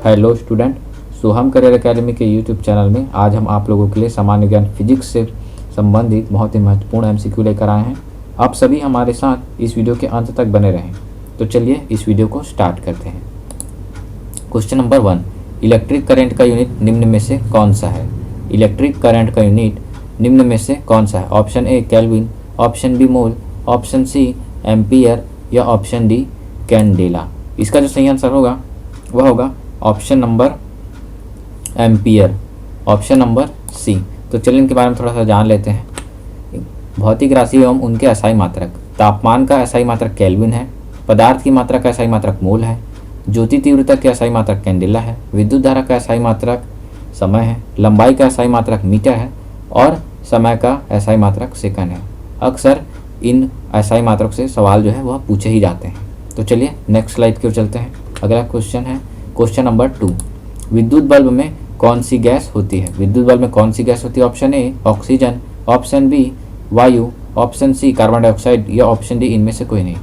Hello student, सोहम career academy के YouTube channel में आज हम आप लोगों के लिए सामान्य ज्ञान फिजिक्स से संबंधित बहुत ही महत्वपूर्ण एमसीक्यू लेकर आए हैं। आप सभी हमारे साथ इस वीडियो के अंत तक बने रहें। तो चलिए इस वीडियो को स्टार्ट करते हैं। क्वेश्चन नंबर 1, इलेक्ट्रिक करंट का यूनिट निम्न में से कौन सा है? इलेक्ट्रिक करंट का यूनिट निम्न में से कौन सा है? Option A kelvin, option B mole, option C ampere या ऑप्शन डी कैंडेला। इसका जो सही आंसर होगा वह होगा option number ampere, option number C. तो चलिए इनके बारे में थोड़ा सा जान लेते हैं। भौतिक राशि एवं उनके असाई मात्रक। तापमान का असाई मात्रक केल्विन है, पदार्थ की मात्रा का असाई मात्रक मोल है, ज्योति तीव्रता के असाई मात्रक कैंडेला है, विद्युत धारा का असाई मात्रक समय है, लंबाई का असाई मात्रक मीटर है और समय का असाई मात्रक सेकंड है। अक्सर इन असाई मात्रक से सवाल जो है वह पूछे ही जाते हैं। तो चलिए नेक्स्ट स्लाइड की ओर चलते हैं। अगला क्वेश्चन है क्वेश्चन नंबर 2, विद्युत बल्ब में कौन सी गैस होती है? विद्युत बल्ब में कौन सी गैस होती है? Option A oxygen, option B वायु, ऑप्शन सी कार्बन डाइऑक्साइड या ऑप्शन डी इनमें से कोई नहीं।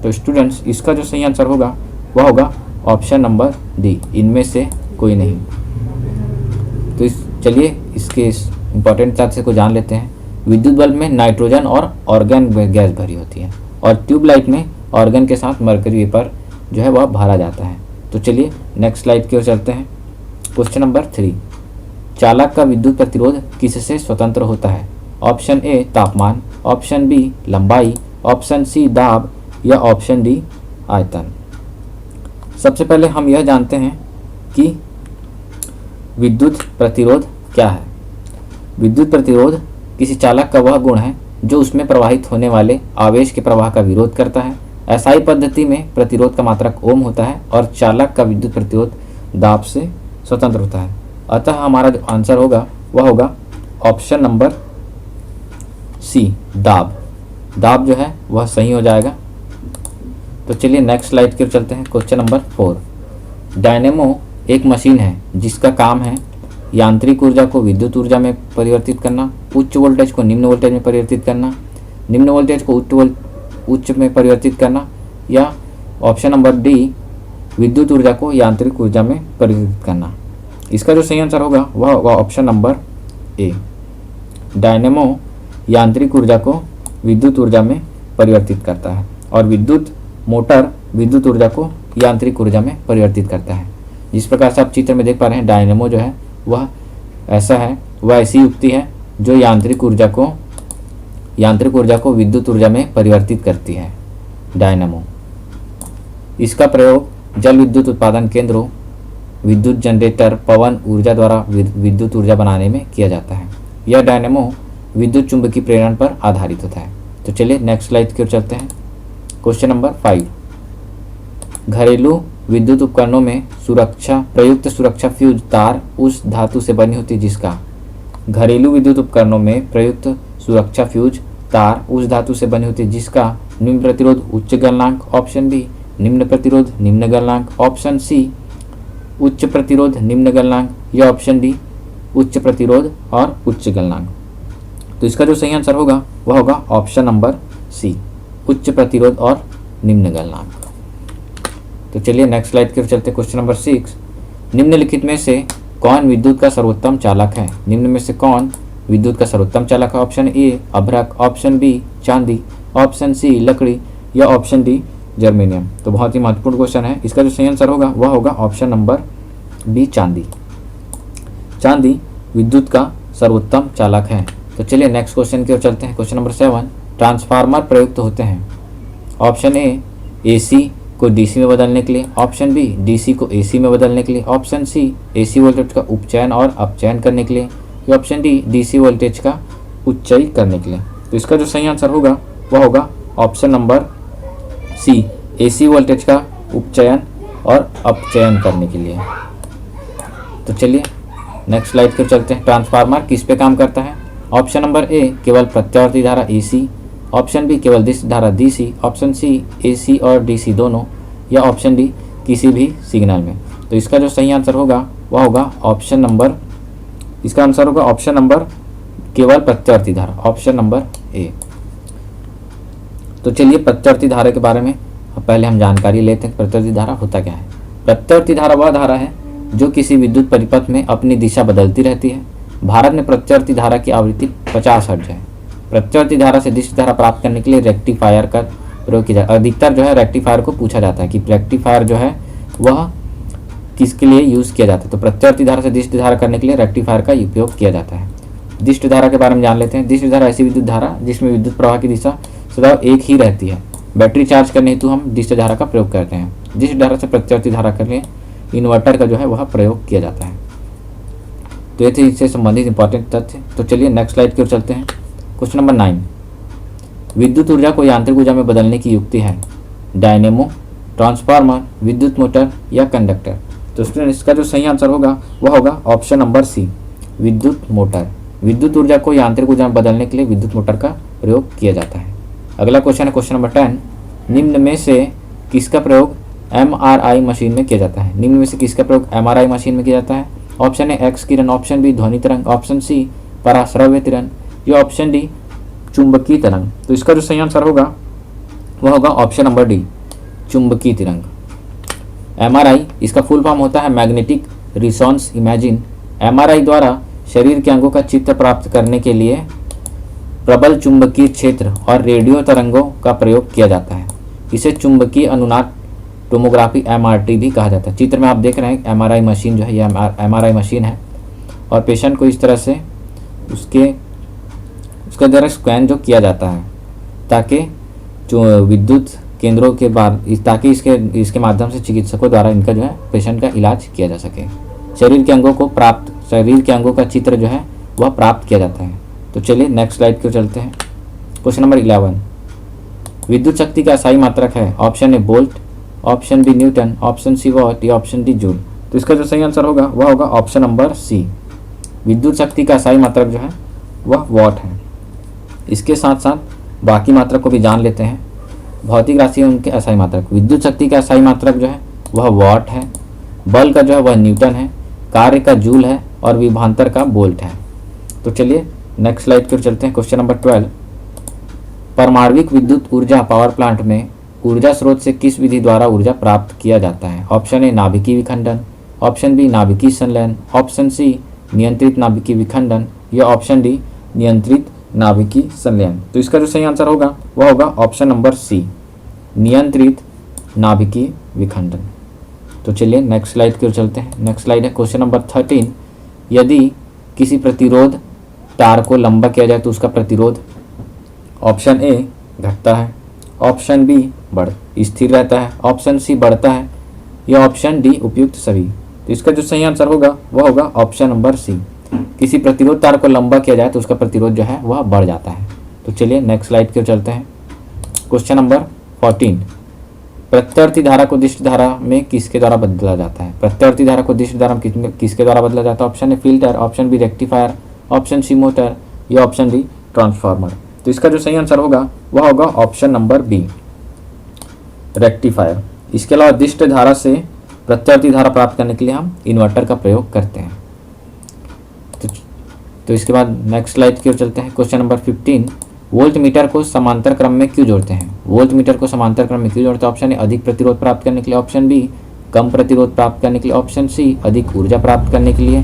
तो स्टूडेंट्स इसका जो सही आंसर होगा वह होगा ऑप्शन नंबर डी, इनमें से कोई नहीं। तो चलिए इसके इंपॉर्टेंट तथ्य को जान लेते हैं। विद्युत बल्ब में नाइट्रोजन और ऑर्गन गैस भरी होती है और ट्यूबलाइट में ऑर्गन के साथ मरकरी वेपर जो है वह भरा जाता है। तो चलिए नेक्स्ट स्लाइड की ओर चलते हैं। क्वेश्चन नंबर 3, चालक का विद्युत प्रतिरोध किससे स्वतंत्र होता है? ऑप्शन ए तापमान, ऑप्शन बी लंबाई, ऑप्शन सी दाब या ऑप्शन डी आयतन। सबसे पहले हम यह जानते हैं कि विद्युत प्रतिरोध क्या है। विद्युत प्रतिरोध किसी चालक का वह गुण है जो उसमें प्रवाहित होने वाले आवेश के प्रवाह का विरोध करता है। एसआई पद्धति में प्रतिरोध का मात्रक ओम होता है और चालक का विद्युत प्रतिरोध दाब से स्वतंत्र होता है। अतः हमारा जो आंसर होगा वह होगा ऑप्शन नंबर सी दाब। दाब जो है वह सही हो जाएगा। तो चलिए नेक्स्ट स्लाइड की ओर चलते हैं। क्वेश्चन नंबर 4, डायनेमो एक मशीन है जिसका काम है यांत्रिक ऊर्जा को विद्युत ऊर्जा में परिवर्तित करना, उच्च वोल्टेज को निम्न वोल्टेज में परिवर्तित करना, निम्न वोल्टेज को उच्च में परिवर्तित करना या ऑप्शन नंबर डी विद्युत ऊर्जा को यांत्रिक ऊर्जा में परिवर्तित करना। इसका जो सही आंसर होगा वह होगा ऑप्शन नंबर ए, डायनेमो यांत्रिक ऊर्जा को विद्युत ऊर्जा में परिवर्तित करता है और विद्युत मोटर विद्युत ऊर्जा को यांत्रिक ऊर्जा में परिवर्तित करता है। जिस प्रकार से आप चित्र में देख पा रहे हैं, डायनेमो जो है वह ऐसा है, वह ऐसी युक्ति है जो यांत्रिक ऊर्जा को विद्युत ऊर्जा में परिवर्तित करती है, डायनेमो। इसका प्रयोग जल विद्युत उत्पादन केंद्रों, विद्युत जनरेटर, पवन ऊर्जा द्वारा विद्युत ऊर्जा बनाने में किया जाता है। यह डायनेमो विद्युत चुंबकीय प्रेरण पर आधारित होता है। तो चलिए नेक्स्ट स्लाइड की ओर चलते हैं। क्वेश्चन नंबर 5, घरेलू विद्युत उपकरणों में प्रयुक्त सुरक्षा फ्यूज तार उस धातु से बनी होती है जिसका। घरेलू विद्युत उपकरणों में प्रयुक्त सुरक्षा फ्यूज तार उस धातु से बनी होती है जिसका निम्न प्रतिरोध उच्च गलनांक, ऑप्शन बी निम्न प्रतिरोध निम्न गलनांक, ऑप्शन सी उच्च प्रतिरोध निम्न गलनांक या ऑप्शन डी उच्च प्रतिरोध और उच्च गलनांक। तो इसका जो सही आंसर होगा वह होगा ऑप्शन नंबर सी, उच्च प्रतिरोध और निम्न गलनांक। तो चलिए नेक्स्ट स्लाइड की ओर चलते हैं। क्वेश्चन नंबर 6, निम्नलिखित में से कौन विद्युत का सर्वोत्तम चालक है? निम्न में से कौन विद्युत का सर्वोत्तम चालक है? ऑप्शन ए अभ्रक, ऑप्शन बी चांदी, ऑप्शन सी लकड़ी या ऑप्शन डी जर्मेनियम। तो बहुत ही महत्वपूर्ण क्वेश्चन है। इसका जो सही आंसर होगा वह होगा ऑप्शन नंबर बी चांदी। चांदी विद्युत का सर्वोत्तम चालक है। तो चलिए नेक्स्ट क्वेश्चन की ओर चलते हैं। क्वेश्चन नंबर 7, ट्रांसफार्मर प्रयुक्त होते हैं। ऑप्शन ए एसी को डीसी में बदलने के लिए, ऑप्शन बी डीसी को एसी में बदलने के लिए, ऑप्शन सी एसी वोल्टेज का उपचयन और अपचयन करने के लिए या ऑप्शन डी डीसी वोल्टेज का उच्चयी करने के लिए। तो इसका जो सही आंसर होगा वह होगा option number C, AC voltage का उपचयन और अपचयन करने के लिए। तो चलिए नेक्स्ट स्लाइड पर चलते हैं। ट्रांसफार्मर किस पे काम करता है? ऑप्शन नंबर ए केवल प्रत्यावर्ती धारा एसी, ऑप्शन बी केवल धारा डीसी, ऑप्शन सी एसी और डीसी दोनों या ऑप्शन डी किसी भी सिग्नल में। तो इसका जो सही आंसर होगा वह होगा ऑप्शन नंबर केवल प्रत्यावर्ती धारा, ऑप्शन नंबर ए। तो चलिए प्रत्यावर्ती धारा के बारे में पहले हम जानकारी लेते हैं। प्रत्यावर्ती धारा होता क्या है? प्रत्यावर्ती धारा वह धारा है जो किसी विद्युत परिपथ में अपनी दिशा बदलती रहती है। भारत में प्रत्यावर्ती धारा की आवृत्ति 50 हर्ट्ज है। प्रत्यावर्ती धारा से दिष्ट धारा प्राप्त करने के लिए रेक्टिफायर का प्रयोग किया जाता है। अधिकतर जो है रेक्टिफायर को पूछा जाता है कि रेक्टिफायर जो है वह किसके लिए यूज़ किया जाता है। तो प्रत्यावर्ती धारा से दिष्ट धारा करने के लिए रेक्टिफायर का उपयोग किया जाता है। दिष्ट धारा के बारे में जान लेते हैं। दिष्ट धारा ऐसी विद्युत धारा जिसमें विद्युत प्रवाह की दिशा सदैव एक ही रहती है। बैटरी चार्ज करने हेतु हम दिष्ट धारा का प्रयोग करते हैं। दिष्ट धारा से प्रत्यावर्ती धारा के लिए इन्वर्टर का जो है वह प्रयोग किया जाता है। तो ये थे इससे संबंधित इंपॉर्टेंट तथ्य। तो चलिए नेक्स्ट स्लाइड की ओर चलते हैं। क्वेश्चन नंबर 9, विद्युत ऊर्जा को यांत्रिक ऊर्जा में बदलने की युक्ति है। डायनेमो, ट्रांसफार्मर, विद्युत मोटर या कंडक्टर। तो स्टूडेंट इसका जो सही आंसर होगा वह होगा ऑप्शन नंबर सी, विद्युत मोटर। विद्युत ऊर्जा को यांत्रिक ऊर्जा में बदलने के लिए विद्युत मोटर का प्रयोग किया जाता है। अगला क्वेश्चन है क्वेश्चन नंबर 10, निम्न में से किसका प्रयोग MRI मशीन में किया जाता है। निम्न में से किसका प्रयोग MRI मशीन में किया जाता है। ऑप्शन ए एक्स किरण, ऑप्शन बी ध्वनि तरंग, ऑप्शन सी पराश्रव्य तरंग या ऑप्शन डी चुंबकीय तरंग। तो इसका जो सही आंसर होगा वह होगा ऑप्शन नंबर डी, चुंबकीय तरंग। MRI इसका फुल फॉर्म होता है मैग्नेटिक रिसोनेंस इमेजिंग। MRI द्वारा शरीर के अंगों का चित्र प्राप्त करने के लिए प्रबल चुंबकीय क्षेत्र और रेडियो तरंगों का प्रयोग किया जाता है। इसे चुंबकीय अनुनाद टोमोग्राफी MRT भी कहा जाता है। चित्र में आप देख रहे हैं MRI मशीन जो है यह MRI मशीन है और पेशेंट को इस तरह से उसके द्वारा स्कैन जो किया जाता है ताकि जो विद्युत केंद्रों के बाद ताकि इसके माध्यम से चिकित्सकों द्वारा इनका जो है पेशेंट का इलाज किया जा सके। शरीर के अंगों का चित्र जो है वह प्राप्त किया जाता है। तो चलिए नेक्स्ट स्लाइड की ओर चलते हैं। क्वेश्चन नंबर 11, विद्युत शक्ति का अस्थायी मात्रक है। Option A volt, option B newton, option C watt या ऑप्शन डी जूल। तो इसका जो सही आंसर होगा वह होगा ऑप्शन नंबर सी, विद्युत शक्ति का अस्थायी मात्रक जो है वह वॉट है। इसके साथ साथ बाकी मात्रक को भी जान लेते हैं। भौतिक राशि उनके अस्थायी मात्रक। विद्युत शक्ति का अस्थायी मात्रक जो है वह वॉट है, बल का जो है वह न्यूटन है, कार्य का जूल है और विभवांतर का वोल्ट है। तो चलिए नेक्स्ट स्लाइड की ओर चलते हैं। क्वेश्चन नंबर 12, परमाणविक विद्युत ऊर्जा पावर प्लांट में ऊर्जा स्रोत से किस विधि द्वारा ऊर्जा प्राप्त किया जाता है। ऑप्शन ए नाभिकीय विखंडन, ऑप्शन बी नाभिकीय संलयन, ऑप्शन सी नियंत्रित नाभिकीय विखंडन या ऑप्शन डी नियंत्रित नाभिकीय संलयन। तो इसका जो सही आंसर होगा वह होगा ऑप्शन नंबर सी, नियंत्रित नाभिकीय विखंडन। तो चलिए नेक्स्ट स्लाइड की ओर चलते हैं। नेक्स्ट स्लाइड है क्वेश्चन नंबर 13, यदि किसी प्रतिरोध तार को लंबा किया जाए तो उसका प्रतिरोध ऑप्शन ए घटता है, ऑप्शन बी स्थिर रहता है, ऑप्शन सी बढ़ता है या ऑप्शन डी उपयुक्त सभी। तो इसका जो सही आंसर होगा वह होगा ऑप्शन नंबर सी, किसी प्रतिरोध तार को लंबा किया जाए तो उसका प्रतिरोध जो है वह बढ़ जाता है। तो चलिए नेक्स्ट स्लाइड की ओर चलते हैं। क्वेश्चन नंबर 14, प्रत्यावर्ती धारा को दिष्ट धारा में किसके द्वारा बदला जाता है। प्रत्यावर्ती धारा को दिष्ट धारा में किसके द्वारा बदला जाता है। Option A filter, option B rectifier, option C motor या ऑप्शन डी ट्रांसफार्मर। तो इसका जो सही आंसर होगा वह होगा ऑप्शन नंबर बी, रेक्टिफायर। इसके अलावा दिष्ट धारा से प्रत्यावर्ती धारा प्राप्त करने के लिए हम इन्वर्टर का प्रयोग करते हैं। तो इसके बाद नेक्स्ट स्लाइड की ओर चलते हैं। क्वेश्चन नंबर 15, वोल्ट मीटर को समांतर क्रम में क्यों जोड़ते हैं। वोल्ट मीटर को समांतर क्रम में क्यों जोड़ते हैं। ऑप्शन ए अधिक प्रतिरोध प्राप्त करने के लिए, ऑप्शन बी कम प्रतिरोध प्राप्त करने के लिए, ऑप्शन सी अधिक ऊर्जा प्राप्त करने के लिए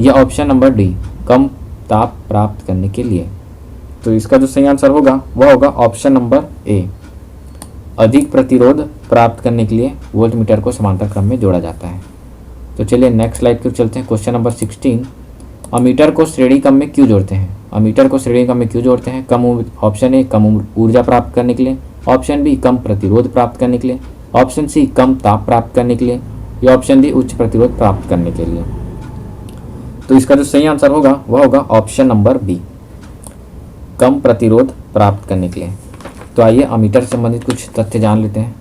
या ऑप्शन नंबर डी कम ताप प्राप्त करने के लिए। तो इसका जो सही आंसर होगा वह होगा ऑप्शन नंबर ए, अधिक प्रतिरोध प्राप्त करने के लिए वोल्ट मीटर को समांतर क्रम में जोड़ा जाता है। तो चलिए नेक्स्ट स्लाइड की ओर चलते हैं। क्वेश्चन नंबर 16, अमीटर को श्रेणी क्रम में क्यों जोड़ते हैं। अमीटर को श्रेणी क्रम में क्यों जोड़ते हैं। ऑप्शन ए कम ऊर्जा प्राप्त करने के लिए, ऑप्शन बी कम प्रतिरोध प्राप्त करने के लिए, ऑप्शन सी कम ताप प्राप्त करने के लिए या ऑप्शन डी उच्च प्रतिरोध प्राप्त करने के लिए। तो इसका जो सही आंसर होगा वह होगा ऑप्शन नंबर बी, कम प्रतिरोध प्राप्त करने के लिए। तो आइए अमीटर से संबंधित कुछ तथ्य जान लेते हैं।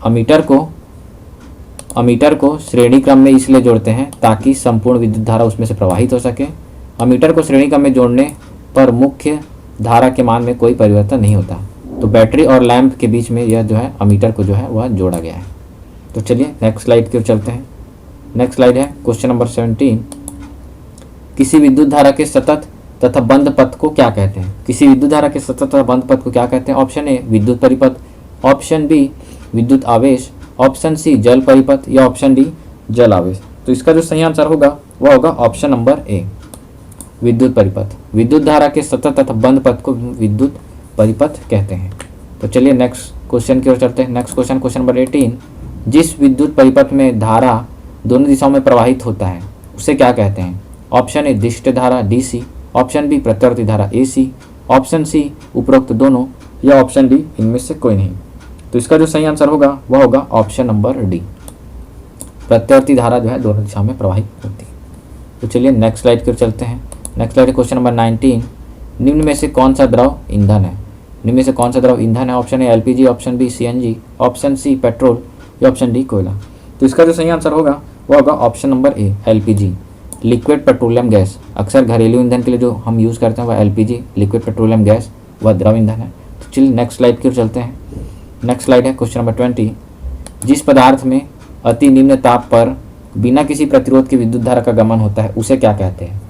अमीटर को श्रेणी क्रम में इसलिए जोड़ते हैं ताकि संपूर्ण विद्युत धारा उसमें से प्रवाहित हो सके। अमीटर को श्रेणी क्रम में जोड़ने पर मुख्य धारा के मान में कोई परिवर्तन नहीं होता। तो बैटरी और लैंप के बीच में यह जो है अमीटर को जो है वह जोड़ा गया है। तो चलिए नेक्स्ट स्लाइड की ओर चलते हैं। नेक्स्ट स्लाइड है क्वेश्चन नंबर 17, किसी विद्युत धारा के सतत तथा बंद पथ को क्या कहते हैं। किसी विद्युत धारा के सतत तथा बंद पथ को क्या कहते हैं। ऑप्शन ए विद्युत परिपथ, ऑप्शन बी विद्युत आवेश, ऑप्शन सी जल परिपथ या ऑप्शन डी जल आवेश। तो इसका जो सही आंसर होगा वह होगा ऑप्शन नंबर ए, विद्युत परिपथ। विद्युत धारा के सतत तथा बंद पथ को विद्युत परिपथ कहते हैं। तो चलिए नेक्स्ट क्वेश्चन की ओर चलते हैं। नेक्स्ट क्वेश्चन, क्वेश्चन नंबर 18, जिस विद्युत परिपथ में धारा दोनों दिशाओं में प्रवाहित होता है उसे क्या कहते हैं? ऑप्शन ए दिष्ट धारा DC, ऑप्शन बी प्रत्यावर्ती धारा AC, ऑप्शन सी उपरोक्त दोनों, या ऑप्शन डी इनमें से कोई नहीं। तो इसका जो सही आंसर होगा वह होगा ऑप्शन नंबर डी, प्रत्यावर्ती धारा जो है दोनों दिशाओं में प्रवाहित होती है। तो चलिए नेक्स्ट स्लाइड की ओर चलते हैं। नेक्स्ट स्लाइड क्वेश्चन नंबर 19, निम्न में से कौन सा द्रव ईंधन है? निम्न में से कौन सा द्रव ईंधन है? Option A LPG, option B CNG, option C petrol, या ऑप्शन डी कोयला। तो इसका जो सही आंसर होगा वह होगा option number A, LPG, liquid petroleum gas. अक्सर घरेलू ईंधन के लिए जो हम यूज़ करते हैं वह LPG, लिक्विड पेट्रोलियम गैस, वह द्रव ईंधन है। तो चलिए नेक्स्ट स्लाइड की ओर चलते हैं। नेक्स्ट स्लाइड है क्वेश्चन नंबर 20, जिस पदार्थ में अति निम्न ताप पर बिना किसी प्रतिरोध के विद्युत धारा का गमन होता है उसे क्या कहते हैं?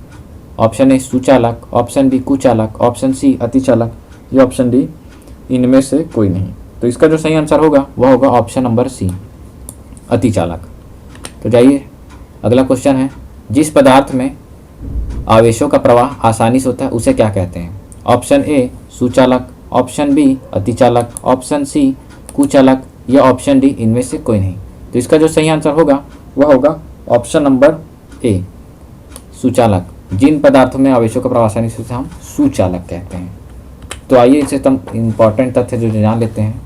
ऑप्शन ए सुचालक, ऑप्शन बी कुचालक, ऑप्शन सी अतिचालक, या ऑप्शन डी इनमें से कोई नहीं। तो इसका जो सही आंसर होगा वह होगा ऑप्शन नंबर सी, अतिचालक। तो जाइए अगला क्वेश्चन है, जिस पदार्थ में आवेशों का प्रवाह आसानी से होता है उसे क्या कहते हैं? ऑप्शन ए सुचालक, ऑप्शन बी अतिचालक, ऑप्शन सी कुचालक, या ऑप्शन डी इनमें से कोई नहीं। तो इसका जो सही आंसर होगा वह होगा ऑप्शन नंबर ए, सुचालक। जिन पदार्थों में आवेशों का प्रवाह आसानी से हम सुचालक कहते हैं। तो आइए इसे हम इंपॉर्टेंट तथ्य जो जान लेते हैं।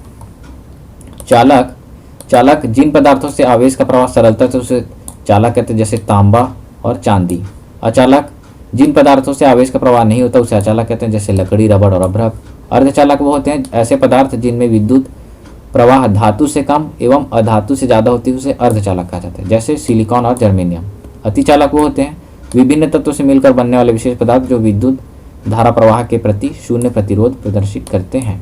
चालक जिन पदार्थों से आवेश का प्रवाह सरलता से उसे चालक कहते हैं, जैसे तांबा और चांदी। अचालक जिन पदार्थों से आवेश का प्रवाह नहीं होता उसे अचालक कहते हैं, जैसे लकड़ी, रबड़ और अभ्रक। अर्धचालक वो होते हैं ऐसे पदार्थ जिनमें विद्युत प्रवाह धातु से कम एवं अधातु से ज़्यादा होती है, उसे अर्धचालक कहा जाता है, जैसे सिलिकॉन और जर्मेनियम। अतिचालक वो होते हैं विभिन्न तत्वों से मिलकर बनने वाले विशेष पदार्थ जो विद्युत धारा प्रवाह के प्रति शून्य प्रतिरोध प्रदर्शित करते हैं।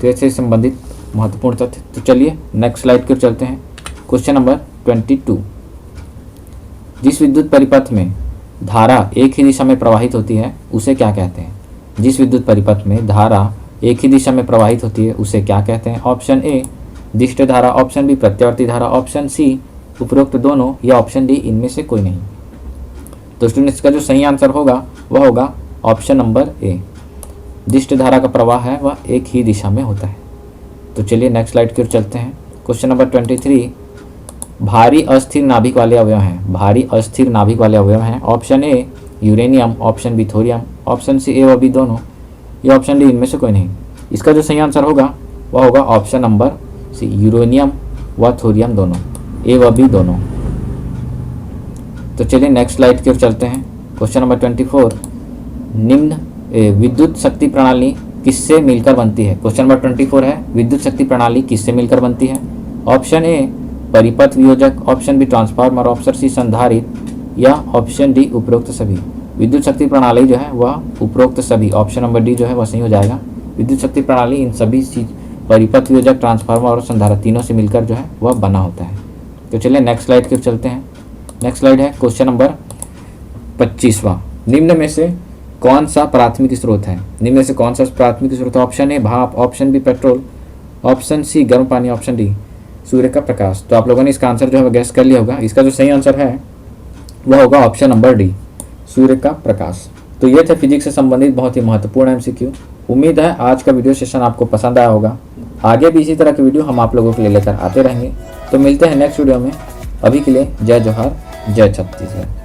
तो इससे संबंधित महत्वपूर्ण तथ्य। तो चलिए नेक्स्ट स्लाइड की ओर चलते हैं। क्वेश्चन नंबर 22, जिस विद्युत परिपथ में धारा एक ही दिशा में प्रवाहित होती है उसे क्या कहते हैं? जिस विद्युत परिपथ में धारा एक ही दिशा में प्रवाहित होती है उसे क्या कहते हैं? ऑप्शन ए दिष्ट धारा, ऑप्शन बी प्रत्यावर्ती धारा, ऑप्शन सी उपरोक्त दोनों, या ऑप्शन डी इनमें से कोई नहीं। तो स्टूडेंट्स का जो सही आंसर होगा वह होगा ऑप्शन नंबर ए, दिष्ट धारा का प्रवाह है वह एक ही दिशा में होता है। तो चलिए नेक्स्ट स्लाइड की ओर चलते हैं। क्वेश्चन नंबर 23, भारी अस्थिर नाभिक वाले अवयव हैं। भारी अस्थिर नाभिक वाले अवयव हैं। Option A uranium, option B thorium, option C A व बी दोनों, या ऑप्शन डी इनमें से कोई नहीं। इसका जो सही आंसर होगा वह होगा ऑप्शन नंबर सी, यूरेनियम व थोरियम दोनों, ए व बी दोनों। तो चलिए नेक्स्ट स्लाइड की ओर चलते हैं। क्वेश्चन नंबर 24, निम्न विद्युत शक्ति प्रणाली किससे मिलकर बनती है? क्वेश्चन नंबर 24 है, विद्युत शक्ति प्रणाली किससे मिलकर बनती है? ऑप्शन ए परिपथ वियोजक, option B transformer, option C संधारित्र, या ऑप्शन डी उपरोक्त सभी। विद्युत शक्ति प्रणाली जो है वह उपरोक्त सभी, ऑप्शन नंबर डी जो है वह सही हो जाएगा। विद्युत शक्ति प्रणाली इन सभी चीज परिपथ वियोजक, ट्रांसफार्मर और संधारित्र तीनों से मिलकर जो है वह बना होता है। तो चलिए नेक्स्ट स्लाइड की ओर चलते हैं। नेक्स्ट स्लाइड है क्वेश्चन नंबर 25वां, निम्न में से कौन सा प्राथमिक स्रोत है? निम्न में से कौन सा प्राथमिक स्रोत है? ऑप्शन ए भाप, option B petrol, option C गर्म पानी, ऑप्शन डी सूर्य का प्रकाश। तो आप लोगों ने इसका आंसर जो है गैस कर लिया होगा। इसका जो सही आंसर है वह होगा ऑप्शन नंबर डी, सूर्य का प्रकाश। तो ये थे फिजिक्स से संबंधित बहुत ही महत्वपूर्ण एमसीक्यू। उम्मीद है आज का वीडियो सेशन आपको पसंद आया होगा। आगे भी इसी तरह के वीडियो हम आप लोगों के लिए लेकर आते रहेंगे। तो मिलते हैं नेक्स्ट वीडियो में। अभी के लिए जय जोहार, जय छत्तीसगढ़।